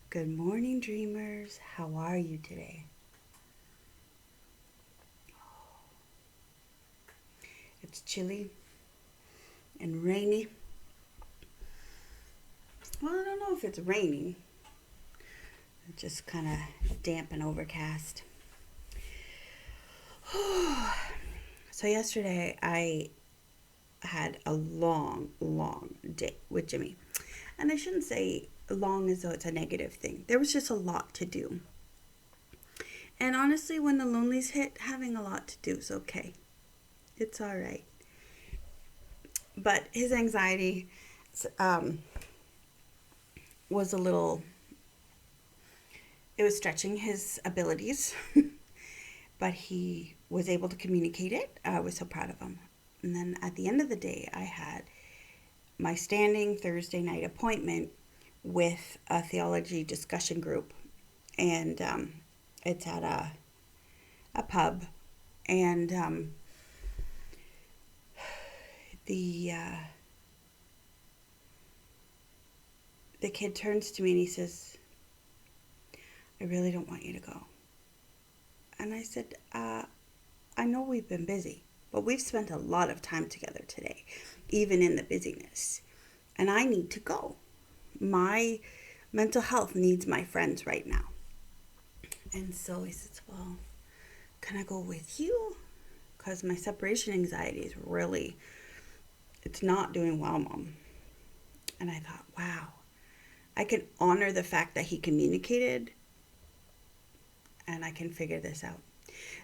Good morning, dreamers. How are you today? It's chilly and rainy. Well, I don't know if it's raining. It's just kind of damp and overcast. So yesterday I had a long day with Jimmy. And I shouldn't say long as though it's a negative thing. There was just a lot to do. And honestly, when the lonelies hit, having a lot to do is okay. It's all right. But his anxiety um, was a little, it was stretching his abilities, but he was able to communicate it. I was so proud of him. And then at the end of the day, I had my standing Thursday night appointment with a theology discussion group. And it's at a pub. And the, uh, the kid turns to me and he says, I really don't want you to go. And I said, I know we've been busy, but we've spent a lot of time together today, even in the busyness. And I need to go. My mental health needs my friends right now. And so he says, well, can I go with you? Because my separation anxiety is really, it's not doing well, Mom. And I thought, wow, I can honor the fact that he communicated and I can figure this out.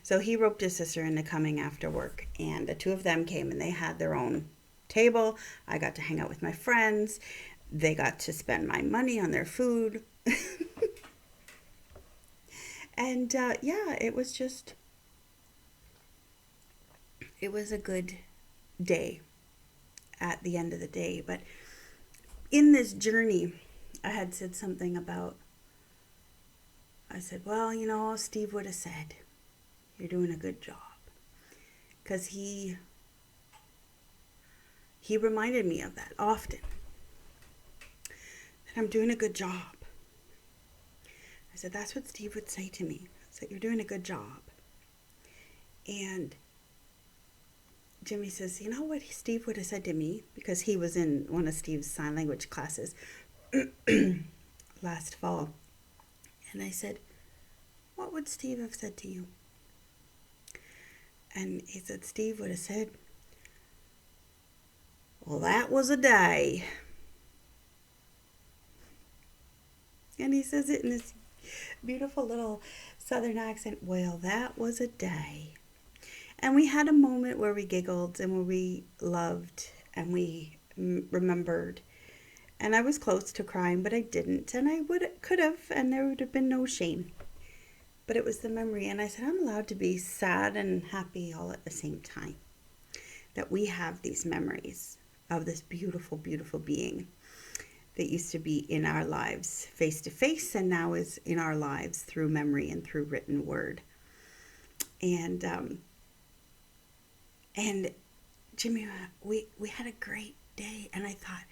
So he roped his sister into coming after work, and the two of them came and they had their own table. I got to hang out with my friends. They got to spend my money on their food. And yeah, it was a good day at the end of the day. But in this journey, I had said something about, I said, well, Steve would have said, you're doing a good job. Because he reminded me of that often. That I'm doing a good job. I said, that's what Steve would say to me. I said, you're doing a good job. And Jimmy says, you know what Steve would have said to me? Because he was in one of Steve's sign language classes last fall. And I said, what would Steve have said to you? And he said, Steve would have said, well, that was a day. And he says it in this beautiful little southern accent. Well, that was a day. And we had a moment where we giggled and where we loved and we remembered. And I was close to crying, but I didn't. And could have, and there would have been no shame. But it was the memory. And I said, I'm allowed to be sad and happy all at the same time. That we have these memories of this beautiful, beautiful being that used to be in our lives face to face and now is in our lives through memory and through written word. And Jimmy, we had a great day, and I thought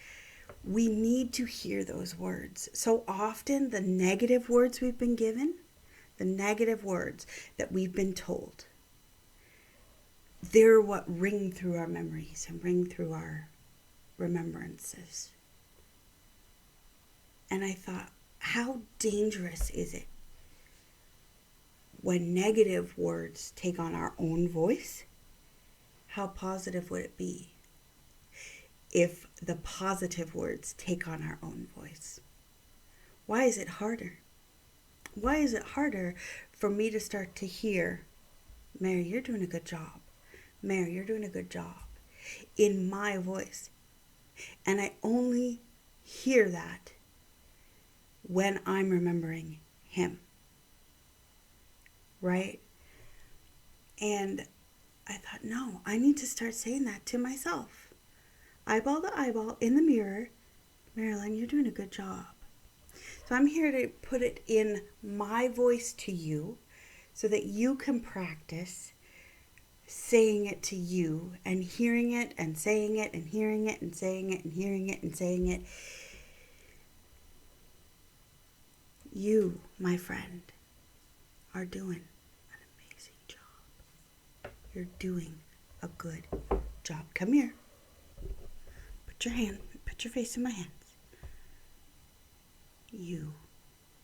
we need to hear those words. So often the negative words we've been given, the negative words that we've been told, they're what ring through our memories and ring through our remembrances. And I thought, how dangerous is it when negative words take on our own voice? How positive would it be if the positive words take on our own voice? Why is it harder? Why is it harder for me to start to hear, Mary, you're doing a good job. Mary, you're doing a good job, in my voice? And I only hear that when I'm remembering him, right? And I thought, no, I need to start saying that to myself. Eyeball to eyeball in the mirror, Marilyn, you're doing a good job. So I'm here to put it in my voice to you so that you can practice saying it to you and hearing it and saying it and hearing it and saying it and hearing it and saying it. You, my friend, are doing an amazing job. You're doing a good job. Come here. Put your face in my hands. You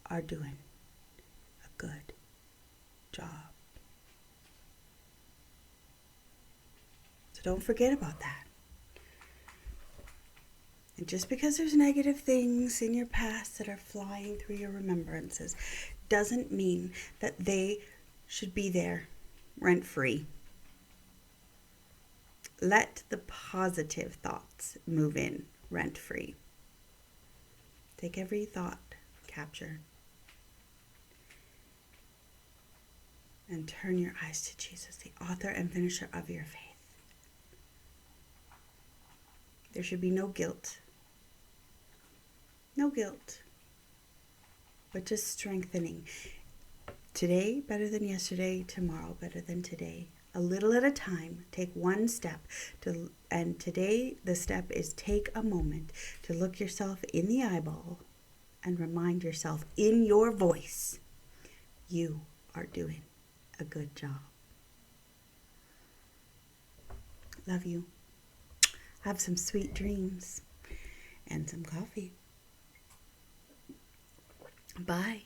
are doing a good job. So don't forget about that. And just because there's negative things in your past that are flying through your remembrances doesn't mean that they should be there rent-free. Let the positive thoughts move in rent-free. Take every thought captured and turn your eyes to Jesus, the author and finisher of your faith. There should be no guilt. No guilt. But just strengthening. Today better than yesterday, tomorrow better than today. A little at a time, take one step. And today the step is take a moment to look yourself in the eyeball and remind yourself in your voice, you are doing a good job. Love you. Have some sweet dreams and some coffee. Bye.